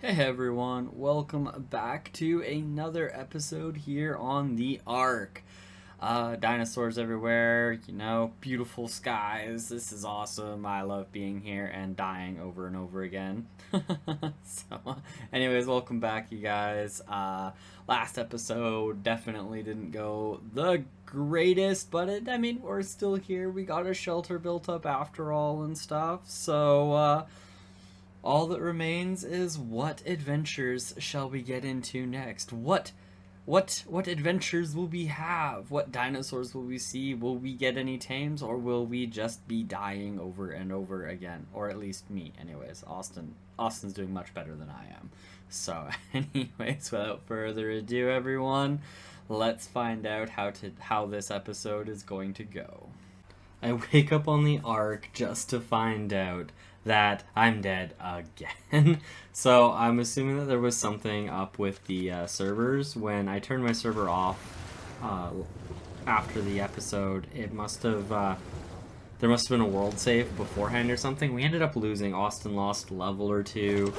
Hey everyone, welcome back to another episode here on the Ark. Dinosaurs everywhere, beautiful skies. This is awesome. I love being here and dying over and over again. Anyways, welcome back, you guys. Last episode definitely didn't go the greatest, but we're still here. We got a shelter built up after all and stuff. All that remains is what adventures shall we get into next? What adventures will we have? What dinosaurs will we see? Will we get any tames, or will we just be dying over and over again? Or at least me, anyways. Austin's doing much better than I am. So, anyways, without further ado, everyone, let's find out how this episode is going to go. I wake up on the Ark just to find out that I'm dead again. So I'm assuming that there was something up with the servers. When I turned my server off after the episode, it must have there must have been a world save beforehand or something. We ended up losing. Austin lost a level or two,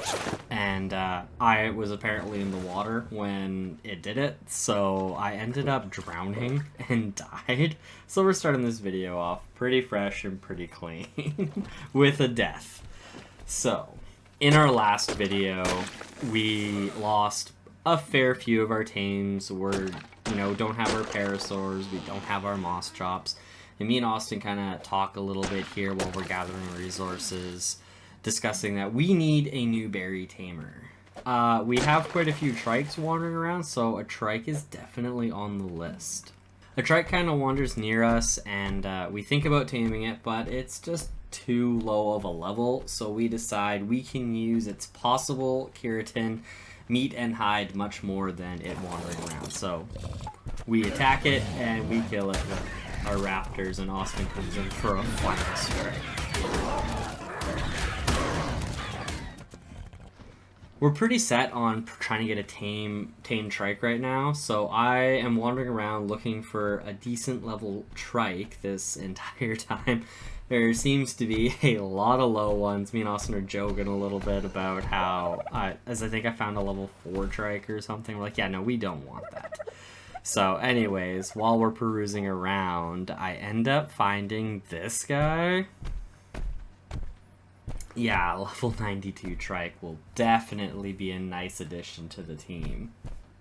and I was apparently in the water when it did it, so I ended up drowning and died. So we're starting this video off pretty fresh and pretty clean with a death. So, in our last video, we lost a fair few of our tames. We're, don't have our parasaurs, we don't have our moss chops. And me and Austin kind of talk a little bit here while we're gathering resources, discussing that we need a new berry tamer. We have quite a few trikes wandering around, so a trike is definitely on the list. A trike kind of wanders near us, and we think about taming it, but it's just too low of a level, so we decide we can use its possible keratin, meat, and hide much more than it wandering around. So we attack it, and we kill it with our raptors, and Austin comes in for a final strike. We're pretty set on trying to get a tame trike right now, so I am wandering around looking for a decent level trike this entire time. There seems to be a lot of low ones. Me and Austin are joking a little bit about how, as I think I found a level 4 trike or something. We're like, yeah, no, we don't want that. So anyways, while we're perusing around, I end up finding this guy. Yeah, level 92 trike will definitely be a nice addition to the team.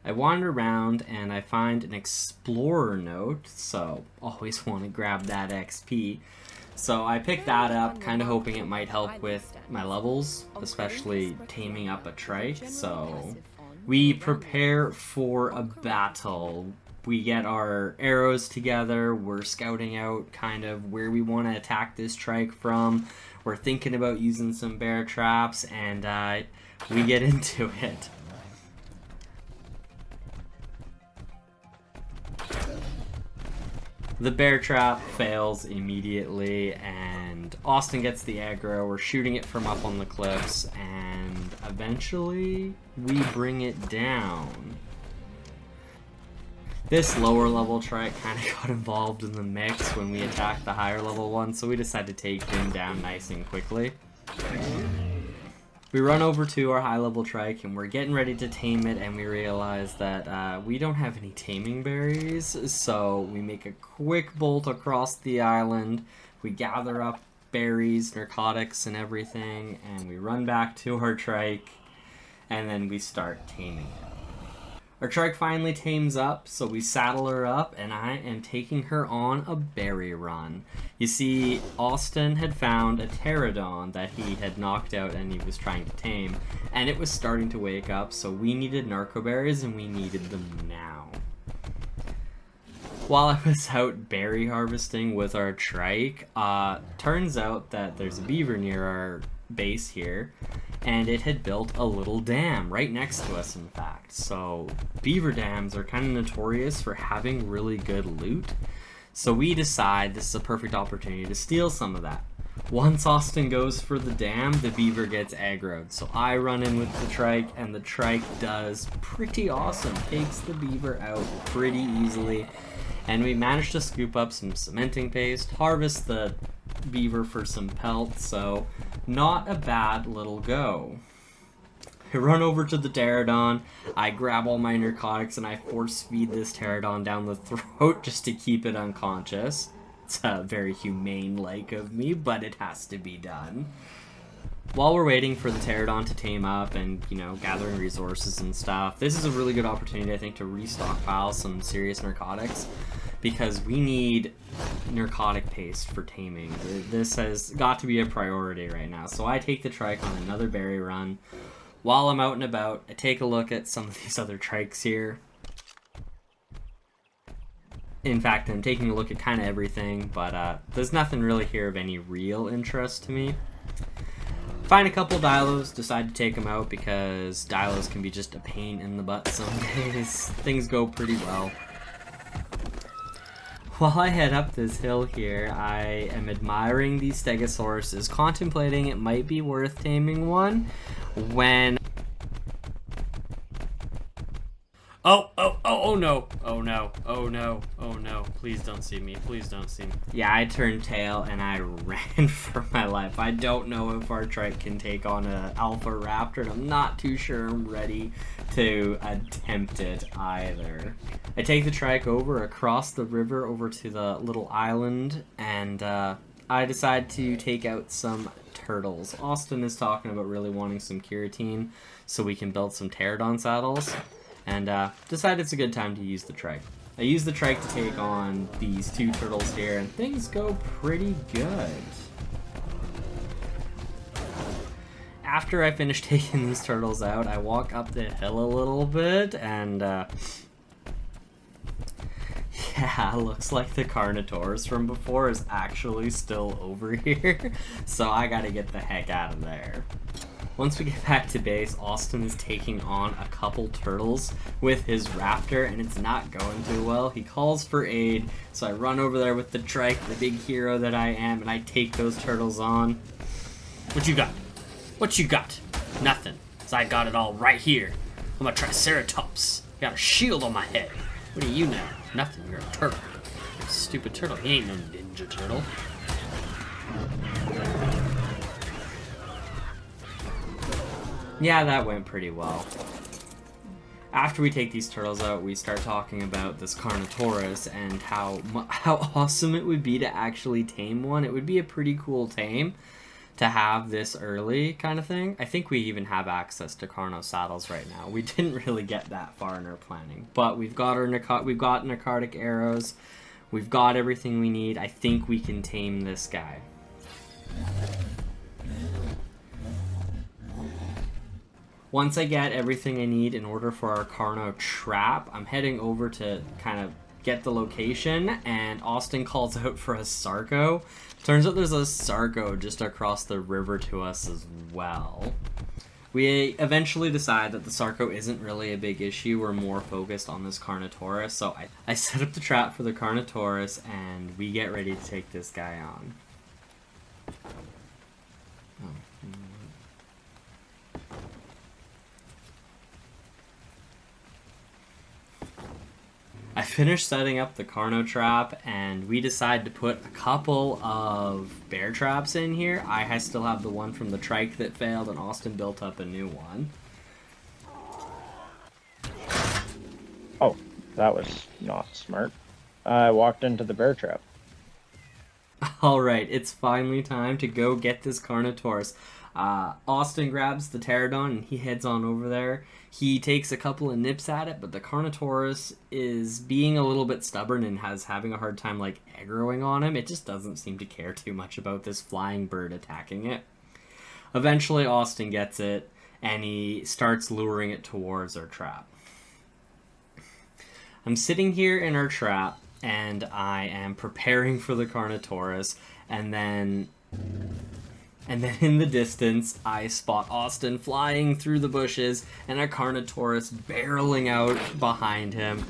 I wander around and I find an explorer note, so always want to grab that XP. So I pick that up, kind of hoping it might help with my levels, especially taming up a trike. So we prepare for a battle. We get our arrows together, we're scouting out kind of where we want to attack this trike from. We're thinking about using some bear traps, and we get into it. The bear trap fails immediately, and Austin gets the aggro. We're shooting it from up on the cliffs, and eventually we bring it down. This lower level trike kind of got involved in the mix when we attacked the higher level one, so we decided to take him down nice and quickly. We run over to our high level trike and we're getting ready to tame it, and we realize that we don't have any taming berries, so we make a quick bolt across the island. We gather up berries, narcotics, and everything, and we run back to our trike, and then we start taming it. Our trike finally tames up, so we saddle her up, and I am taking her on a berry run. You see, Austin had found a pterodon that he had knocked out and he was trying to tame, and it was starting to wake up, so we needed narcoberries, and we needed them now. While I was out berry harvesting with our trike, turns out that there's a beaver near our base here, and it had built a little dam right next to us, in fact. So beaver dams are kind of notorious for having really good loot, so we decide this is a perfect opportunity to steal some of that. Once Austin goes for the dam, the beaver gets aggroed, so I run in with the trike, and the trike does pretty awesome, takes the beaver out pretty easily, and we managed to scoop up some cementing paste, harvest the beaver for some pelt, so not a bad little go. I run over to the pterodon, I grab all my narcotics, and I force feed this pterodon down the throat just to keep it unconscious. It's very humane-like of me, but it has to be done. While we're waiting for the pterodon to tame up and, you know, gathering resources and stuff, this is a really good opportunity, I think, to restockpile some serious narcotics, because we need narcotic paste for taming. This has got to be a priority right now. So I take the trike on another berry run. While I'm out and about, I take a look at some of these other trikes here. In fact, I'm taking a look at kind of everything, but there's nothing really here of any real interest to me. Find a couple dilos, decide to take them out because dilos can be just a pain in the butt some days. Things go pretty well. While I head up this hill here, I am admiring these stegosauruses, contemplating it might be worth taming one, when... Oh no, oh no, oh no, oh no, please don't see me, please don't see me. Yeah, I turned tail and I ran for my life. I don't know if our trike can take on an alpha raptor, and I'm not too sure I'm ready to attempt it either. I take the trike over across the river over to the little island, and I decide to take out some turtles. Austin is talking about really wanting some keratin so we can build some pterodon saddles, and decide it's a good time to use the trike. I use the trike to take on these two turtles here, and things go pretty good. After I finish taking these turtles out, I walk up the hill a little bit, and yeah, looks like the Carnotaurus from before is actually still over here, so I gotta get the heck out of there. Once we get back to base, Austin is taking on a couple turtles with his raptor, and it's not going too well. He calls for aid, so I run over there with the trike, the big hero that I am, and I take those turtles on. What you got? What you got? Nothing. 'Cause I got it all right here. I'm a Triceratops. Got a shield on my head. What do you know? Nothing. You're a turtle. You're a stupid turtle. He ain't no ninja turtle. Yeah, that went pretty well. After we take these turtles out, we start talking about this Carnotaurus and how awesome it would be to actually tame one. It would be a pretty cool tame to have this early, kind of thing. I think we even have access to Carno saddles right now. We didn't really get that far in our planning, but we've got our narcotic arrows. We've got everything we need. I think we can tame this guy. Once I get everything I need in order for our Carno trap, I'm heading over to kind of get the location, and Austin calls out for a Sarco. Turns out there's a Sarco just across the river to us as well. We eventually decide that the Sarco isn't really a big issue. We're more focused on this Carnotaurus, so I set up the trap for the Carnotaurus, and we get ready to take this guy on. I finished setting up the Carno trap, and we decide to put a couple of bear traps in here. I still have the one from the trike that failed, and Austin built up a new one. Oh, that was not smart. I walked into the bear trap. Alright, it's finally time to go get this Carnotaurus. Austin grabs the pterodon and he heads on over there. He takes a couple of nips at it, but the Carnotaurus is being a little bit stubborn and having a hard time like aggroing on him. It just doesn't seem to care too much about this flying bird attacking it. Eventually Austin gets it and he starts luring it towards our trap. I'm sitting here in our trap and I am preparing for the Carnotaurus, and then in the distance, I spot Austin flying through the bushes and a Carnotaurus barreling out behind him.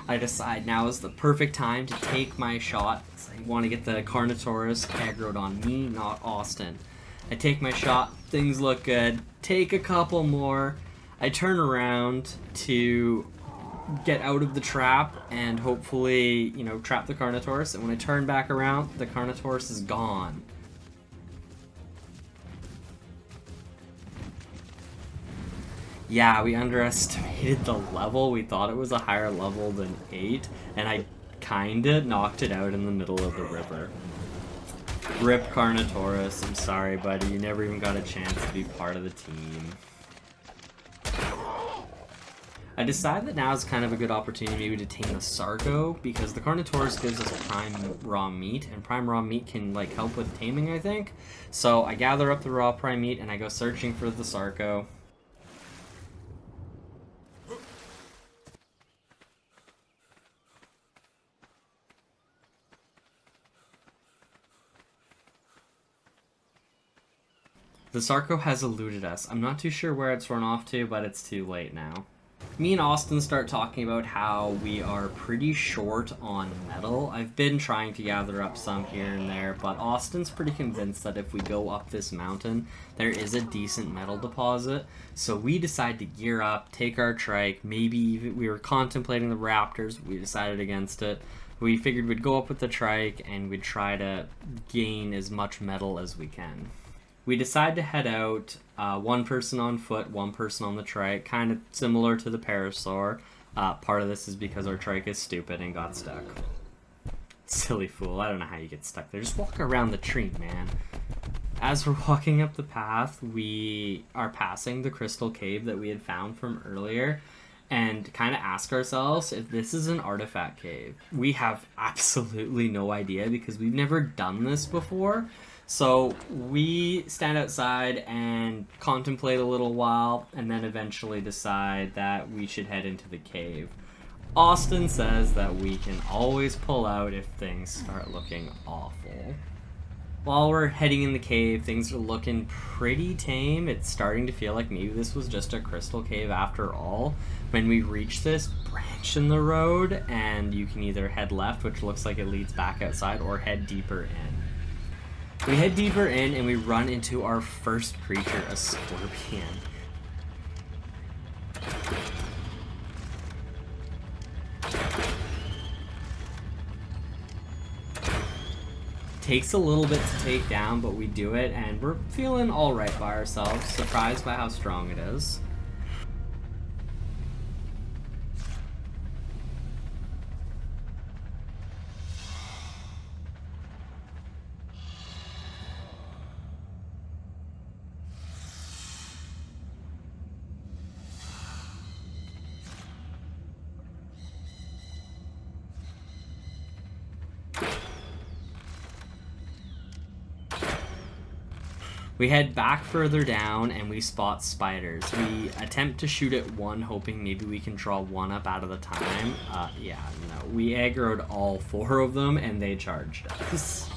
I decide now is the perfect time to take my shot. I want to get the Carnotaurus aggroed on me, not Austin. I take my shot, things look good, take a couple more. I turn around to get out of the trap and hopefully, you know, trap the Carnotaurus. And when I turn back around, the Carnotaurus is gone. Yeah, we underestimated the level. We thought it was a higher level than 8, and I kinda knocked it out in the middle of the river. Rip Carnotaurus, I'm sorry, buddy. You never even got a chance to be part of the team. I decided that now is kind of a good opportunity maybe to tame the Sarco, because the Carnotaurus gives us prime raw meat, and prime raw meat can like help with taming, I think. So I gather up the raw prime meat and I go searching for the Sarco. The Sarco has eluded us. I'm not too sure where it's run off to, but it's too late now. Me and Austin start talking about how we are pretty short on metal. I've been trying to gather up some here and there, but Austin's pretty convinced that if we go up this mountain, there is a decent metal deposit. So we decide to gear up, take our trike, maybe even we were contemplating the raptors, we decided against it. We figured we'd go up with the trike and we'd try to gain as much metal as we can. We decide to head out, one person on foot, one person on the trike, kind of similar to the Parasaur. Part of this is because our trike is stupid and got stuck. Silly fool, I don't know how you get stuck there. Just walk around the tree, man. As we're walking up the path, we are passing the crystal cave that we had found from earlier, and kind of ask ourselves if this is an artifact cave. We have absolutely no idea because we've never done this before. So we stand outside and contemplate a little while, and then eventually decide that we should head into the cave. Austin says that we can always pull out if things start looking awful. While we're heading in the cave, things are looking pretty tame. It's starting to feel like maybe this was just a crystal cave after all. When we reach this branch in the road, and you can either head left, which looks like it leads back outside, or head deeper in. We head deeper in and we run into our first creature, a scorpion. Takes a little bit to take down, but we do it, and we're feeling alright by ourselves, surprised by how strong it is. We head back further down and we spot spiders. We attempt to shoot at one, hoping maybe we can draw one up out of the time. Yeah, no. We aggroed all 4 of them and they charged us.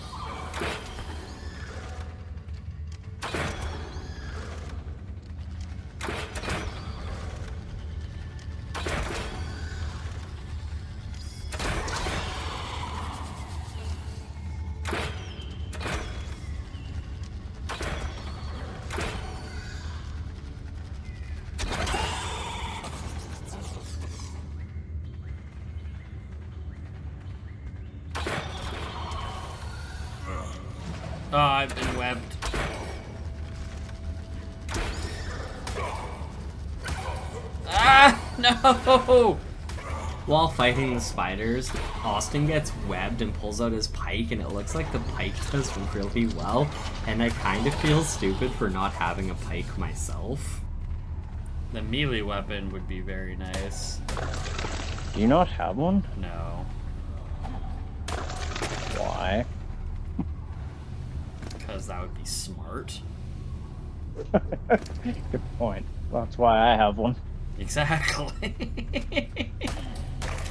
Oh, I've been webbed. Ah, no! While fighting the spiders, Austin gets webbed and pulls out his pike, and it looks like the pike does really well, and I kind of feel stupid for not having a pike myself. The melee weapon would be very nice. Do you not have one? No. Why? Because that would be smart. Good point. That's why I have one. Exactly.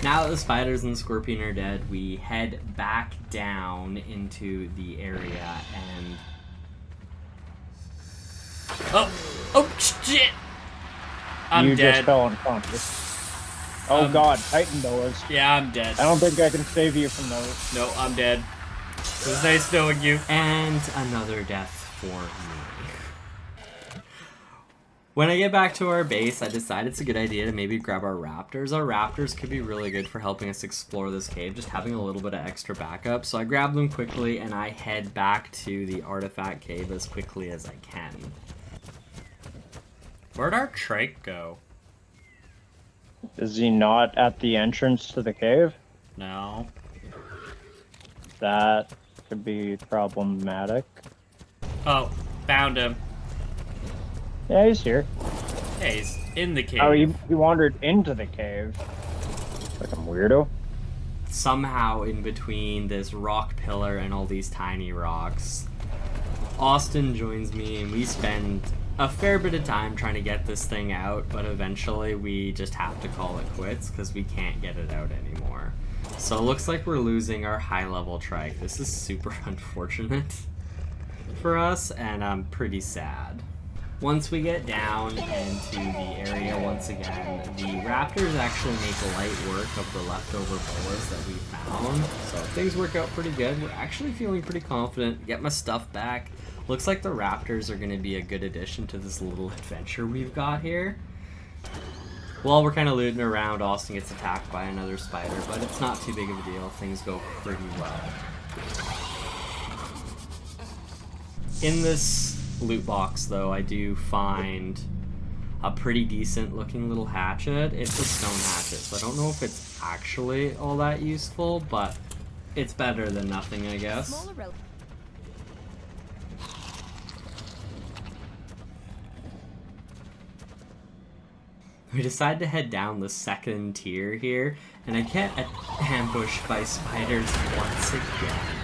Now that the spiders and the scorpion are dead, we head back down into the area and... Oh, shit! I'm you dead. Just fell unconscious. Oh god, Titan doors. Yeah, I'm dead. I don't think I can save you from those. No, I'm dead. It was nice knowing you. And another death for me. When I get back to our base, I decided it's a good idea to maybe grab our raptors. Our raptors could be really good for helping us explore this cave, just having a little bit of extra backup. So I grab them quickly and I head back to the artifact cave as quickly as I can. Where'd our trike go? Is he not at the entrance to the cave? No. That could be problematic. Oh, found him. Yeah, he's here. Hey, he's in the cave. Oh, he wandered into the cave. Fucking weirdo. Somehow in between this rock pillar and all these tiny rocks, Austin joins me and we spend a fair bit of time trying to get this thing out, but eventually we just have to call it quits because we can't get it out anymore. So it looks like we're losing our high level trike. This is super unfortunate for us, and I'm pretty sad. Once we get down into the area once again, the raptors actually make light work of the leftover boas that we found. So things work out pretty good. We're actually feeling pretty confident. Get my stuff back. Looks like the raptors are going to be a good addition to this little adventure we've got here. While we're kind of looting around, Austin gets attacked by another spider, but it's not too big of a deal. Things go pretty well. In this loot box, though, I do find a pretty decent looking little hatchet. It's a stone hatchet, so I don't know if it's actually all that useful, but it's better than nothing, I guess. We decide to head down the second tier here, and I get ambushed by spiders once again.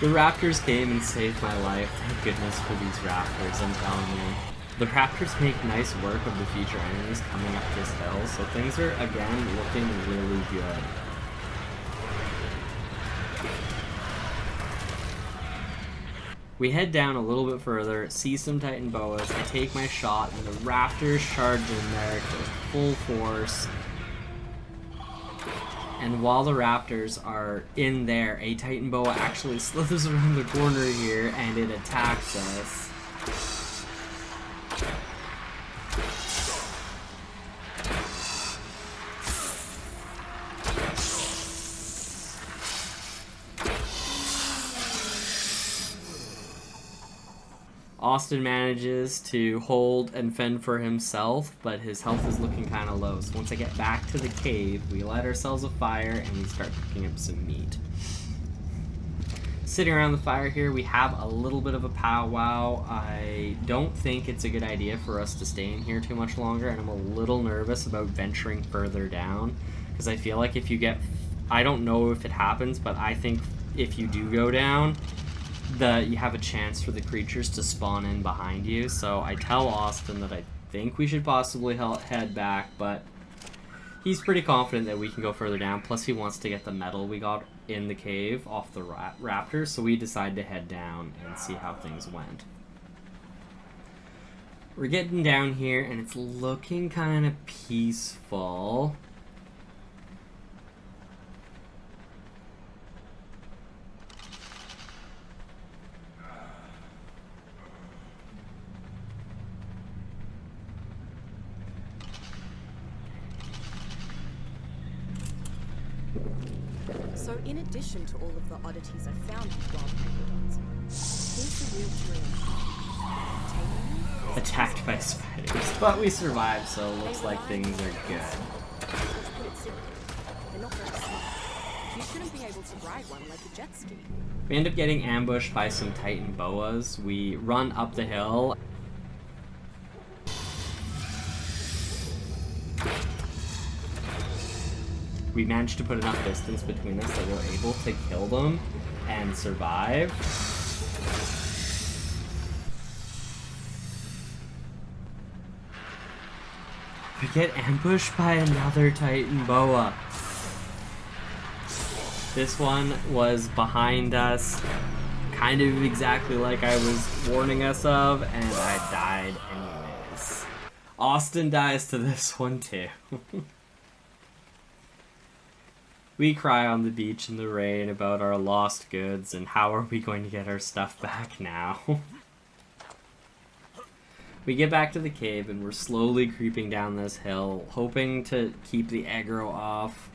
The raptors came and saved my life. Thank goodness for these raptors, I'm telling you. The raptors make nice work of the future enemies coming up this hill, so things are, again, looking really good. We head down a little bit further, see some Titan boas, I take my shot, and the raptors charge in there to full force. And while the raptors are in there, a Titan boa actually slithers around the corner here, and it attacks us. Austin manages to hold and fend for himself, but his health is looking kind of low. So once I get back to the cave, we light ourselves a fire and we start cooking up some meat. Sitting around the fire here, we have a little bit of a powwow. I don't think it's a good idea for us to stay in here too much longer, and I'm a little nervous about venturing further down, because I feel like if you get... I don't know if it happens, but I think if you do go down, you have a chance for the creatures to spawn in behind you. So I tell Austin that I think we should possibly head back, but he's pretty confident that we can go further down. Plus he wants to get the metal we got in the cave off the raptors, so we decide to head down and see how things went. We're getting down here and it's looking kind of peaceful. So in addition to all of the oddities I found with wild megalodons, here's the real dream. Attacked by spiders. But we survived, so it looks like things are good. Let's put it simply, they're not very smart. You shouldn't be able to ride one like a jet ski. We end up getting ambushed by some Titan boas. We run up the hill. We managed to put enough distance between us that we're able to kill them and survive. We get ambushed by another Titan boa. This one was behind us, kind of exactly like I was warning us of, and I died anyways. Austin dies to this one too. We cry on the beach in the rain about our lost goods and how are we going to get our stuff back now. We get back to the cave and we're slowly creeping down this hill, hoping to keep the aggro off.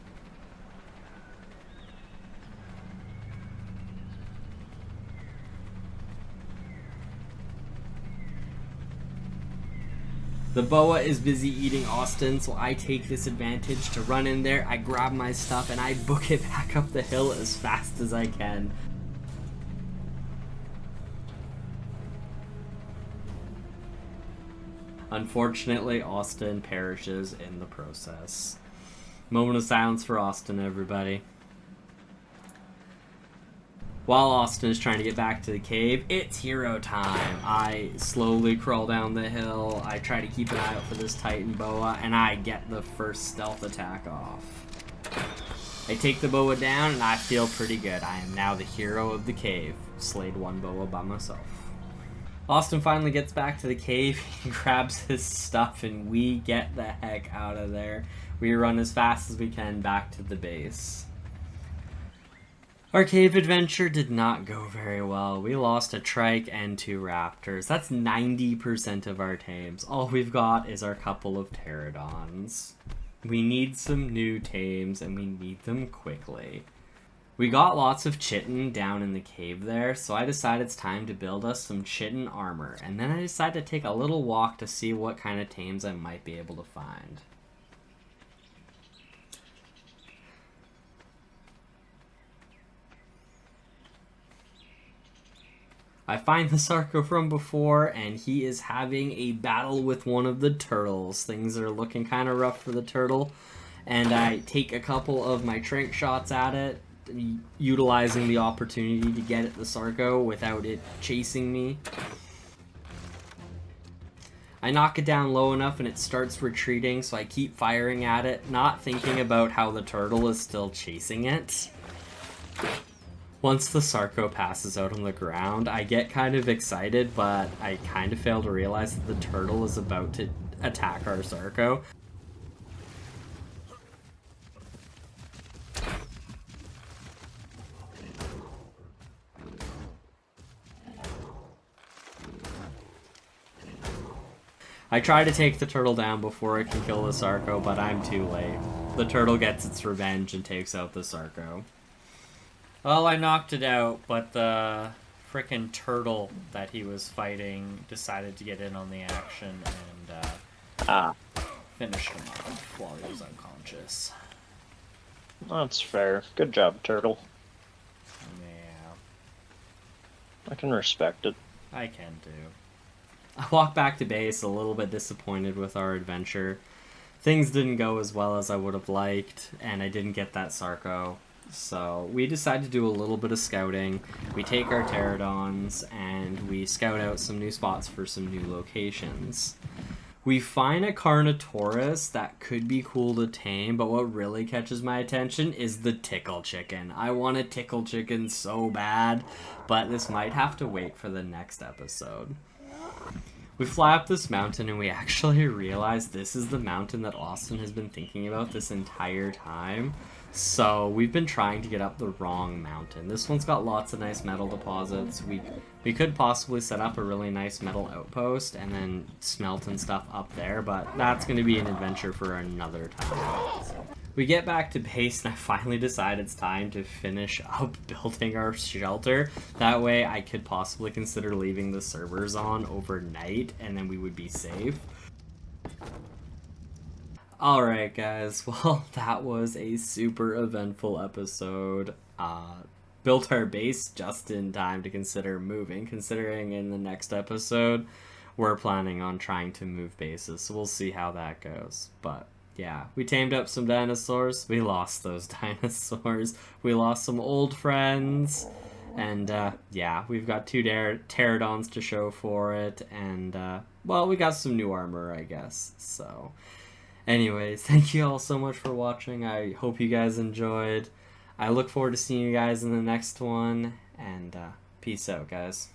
The boa is busy eating Austin, so I take this advantage to run in there, I grab my stuff, and I book it back up the hill as fast as I can. Unfortunately, Austin perishes in the process. Moment of silence for Austin, everybody. While Austin is trying to get back to the cave, it's hero time. I slowly crawl down the hill, I try to keep an eye out for this Titan boa, and I get the first stealth attack off. I take the boa down, and I feel pretty good. I am now the hero of the cave. Slayed one boa by myself. Austin finally gets back to the cave, he grabs his stuff, and we get the heck out of there. We run as fast as we can back to the base. Our cave adventure did not go very well. We lost a trike and 2 raptors. That's 90% of our tames. All we've got is our couple of pterodons. We need some new tames, and we need them quickly. We got lots of chitin down in the cave there, so I decided it's time to build us some chitin armor. And then I decided to take a little walk to see what kind of tames I might be able to find. I find the Sarco from before, and he is having a battle with one of the turtles. Things are looking kind of rough for the turtle, and I take a couple of my trank shots at it, utilizing the opportunity to get at the Sarco without it chasing me. I knock it down low enough and it starts retreating, so I keep firing at it, not thinking about how the turtle is still chasing it. Once the Sarco passes out on the ground, I get kind of excited, but I kind of fail to realize that the turtle is about to attack our Sarco. I try to take the turtle down before it can kill the Sarco, but I'm too late. The turtle gets its revenge and takes out the Sarco. Well, I knocked it out, but the frickin' turtle that he was fighting decided to get in on the action and finished him off while he was unconscious. That's fair. Good job, turtle. Yeah. I can respect it. I can too. I walk back to base a little bit disappointed with our adventure. Things didn't go as well as I would have liked, and I didn't get that Sarco. So we decide to do a little bit of scouting. We take our pterodons and we scout out some new spots for some new locations. We find a Carnotaurus that could be cool to tame, but what really catches my attention is the tickle chicken. I want a tickle chicken so bad, but this might have to wait for the next episode. We fly up this mountain and we actually realize this is the mountain that Austin has been thinking about this entire time. So we've been trying to get up the wrong mountain. This one's got lots of nice metal deposits. We could possibly set up a really nice metal outpost and then smelt and stuff up there, but that's going to be an adventure for another time. We get back to base and I finally decide it's time to finish up building our shelter. That way I could possibly consider leaving the servers on overnight and then we would be safe. Alright guys, well that was a super eventful episode. Built our base just in time to consider moving, considering in the next episode we're planning on trying to move bases, so we'll see how that goes. But yeah, we tamed up some dinosaurs, we lost those dinosaurs, we lost some old friends, and yeah, we've got 2 pterodons to show for it, and well, we got some new armor, I guess, so... Anyways, thank you all so much for watching. I hope you guys enjoyed. I look forward to seeing you guys in the next one, and peace out, guys.